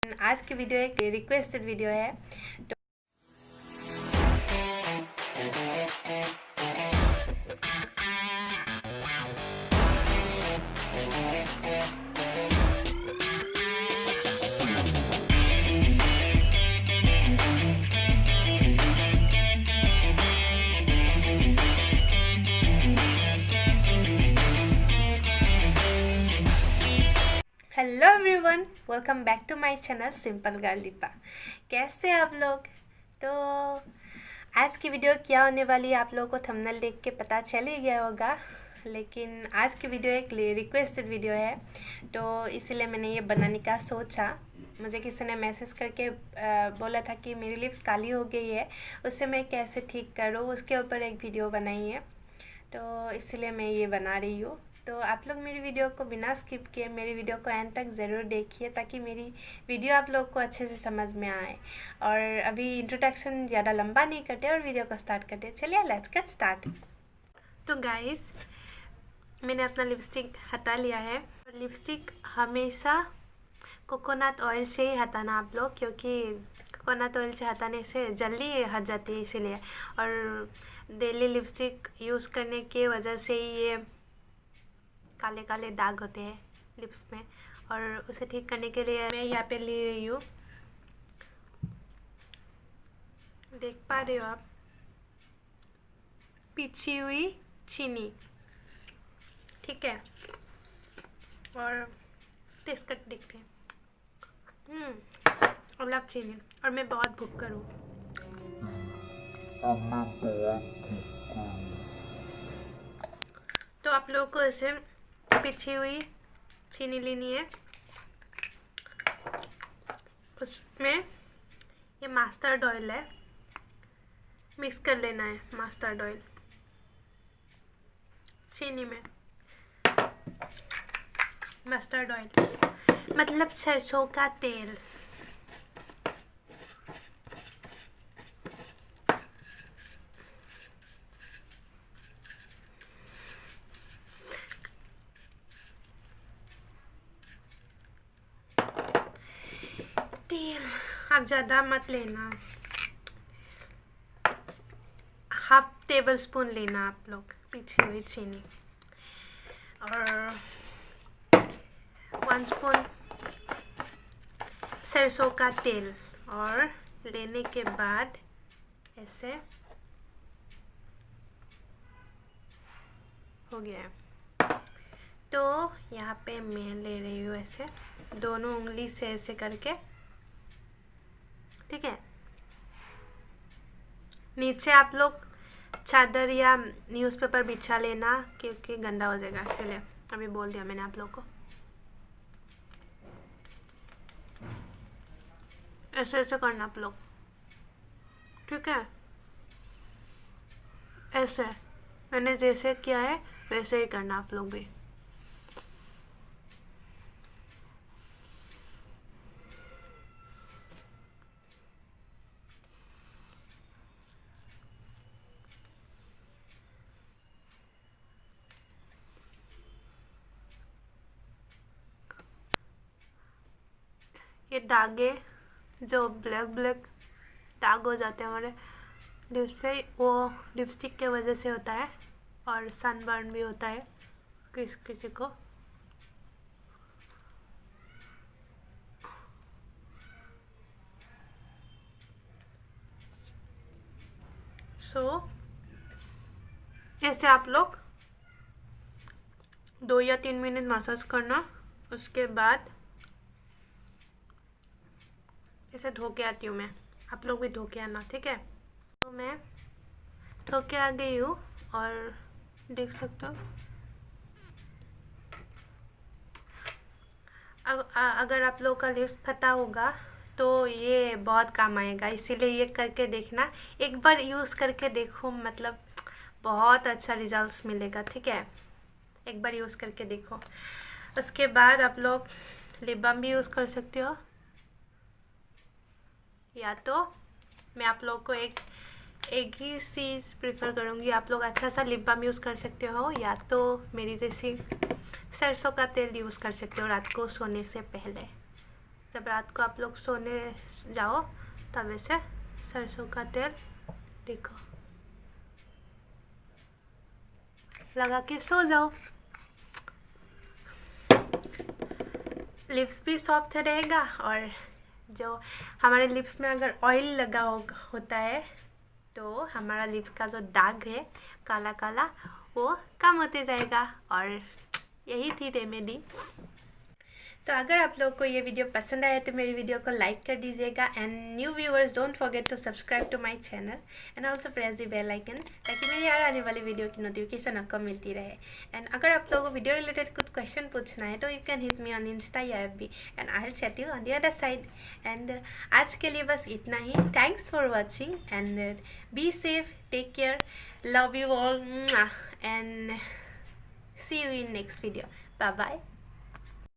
आज की वीडियो एक रिक्वेस्टेड वीडियो है। तो hello everyone, welcome back to my channel Simple Girl Deepa. कैसे आप लोग? तो आज की वीडियो क्या होने वाली है आप लोगों को थंबनेल देख के पता चल ही गया होगा, लेकिन आज की वीडियो एक रिक्वेस्टेड वीडियो है, तो इसीलिए मैंने ये बनाने का सोचा। मुझे किसी ने मैसेज करके बोला था कि मेरी लिप्स काली हो गई है, उससे मैं कैसे ठीक करूँ, उसके ऊपर एक वीडियो बनाई है, तो इसलिए मैं ये बना रही हूँ। तो आप लोग मेरी वीडियो को बिना स्किप किए मेरी वीडियो को एंड तक ज़रूर देखिए, ताकि मेरी वीडियो आप लोग को अच्छे से समझ में आए। और अभी इंट्रोडक्शन ज़्यादा लंबा नहीं करते और वीडियो को स्टार्ट करते। चलिए लेट्स गेट स्टार्ट। तो गाइस, मैंने अपना लिपस्टिक हटा लिया है। लिपस्टिक हमेशा कोकोनट ऑयल से ही हटाना आप लोग, क्योंकि कोकोनट ऑयल से हटाने से जल्दी हट जाती है इसीलिए। और डेली लिपस्टिक यूज़ करने की वजह से ही ये काले काले दाग होते हैं लिप्स में, और उसे ठीक करने के लिए मैं यहाँ पे ले रही हूँ, देख पा रहे हो आप, पिची हुई चीनी। ठीक है, और टेस्ट कर देखते हैं। अलग चीनी, और मैं बहुत भूख कर हूँ। तो आप लोगों को इसे पिची हुई चीनी लेनी है, उसमें ये मस्टर्ड ऑयल है, मिक्स कर लेना है मस्टर्ड ऑयल चीनी में। मस्टर्ड ऑयल मतलब सरसों का तेल। तेल आप ज़्यादा मत लेना, हाफ टेबल स्पून लेना आप लोग पिसी हुई चीनी, और 1 स्पून सरसों का तेल। और लेने के बाद ऐसे हो गया है। तो यहाँ पे मैं ले रही हूँ ऐसे दोनों उंगली से ऐसे करके, ठीक है। नीचे आप लोग चादर या न्यूज़पेपर बिछा लेना, क्योंकि गंदा हो जाएगा, इसलिए अभी बोल दिया मैंने आप लोग को। ऐसे ऐसे करना आप लोग, ठीक है। ऐसे मैंने जैसे किया है वैसे ही करना आप लोग भी। ये दागे जो ब्लैक ब्लैक दाग हो जाते हैं हमारे लिप्स पे, वो लिपस्टिक के वजह से होता है, और सनबर्न भी होता है किसी किसी को। ऐसे आप लोग 2 या 3 मिनट मसाज करना, उसके बाद इसे धो के आती हूँ मैं, आप लोग भी धो के आना, ठीक है। तो मैं धो के आ गई हूँ, और देख सकते हो। अब अगर आप लोग का लिप्स फटा होगा तो ये बहुत काम आएगा, इसीलिए ये करके देखना, एक बार यूज़ करके देखो, मतलब बहुत अच्छा रिजल्ट्स मिलेगा, ठीक है। एक बार यूज़ करके देखो। उसके बाद आप लोग लिप बाम भी यूज़ कर सकते हो, या तो मैं आप लोग को एक ही चीज़ प्रेफर करूँगी, आप लोग अच्छा सा लिप बाम यूज़ कर सकते हो, या तो मेरी जैसी सरसों का तेल यूज़ कर सकते हो रात को सोने से पहले, जब रात को आप लोग सोने जाओ तब ऐसे सरसों का तेल देखो लगा के सो जाओ। लिप्स भी सॉफ्ट रहेगा और जो हमारे लिप्स में अगर ऑयल लगा होता है तो हमारा लिप्स का जो दाग है काला काला वो कम होते जाएगा। और यही थी रेमेडी। तो अगर आप लोगों को ये वीडियो पसंद आया तो मेरी वीडियो को लाइक कर दीजिएगा। And new viewers don't forget to subscribe to my channel and also press the bell icon ताकि मेरी आने वाली वीडियो की नोटिफिकेशन आपको मिलती रहे। एंड अगर आप लोगों को वीडियो रिलेटेड कुछ क्वेश्चन पूछना है तो you can hit me on Insta या FB and I will chat you on the other side. And आज के लिए बस इतना ही। Thanks for watching and be safe, take care, love you all and see you in next video. Bye bye.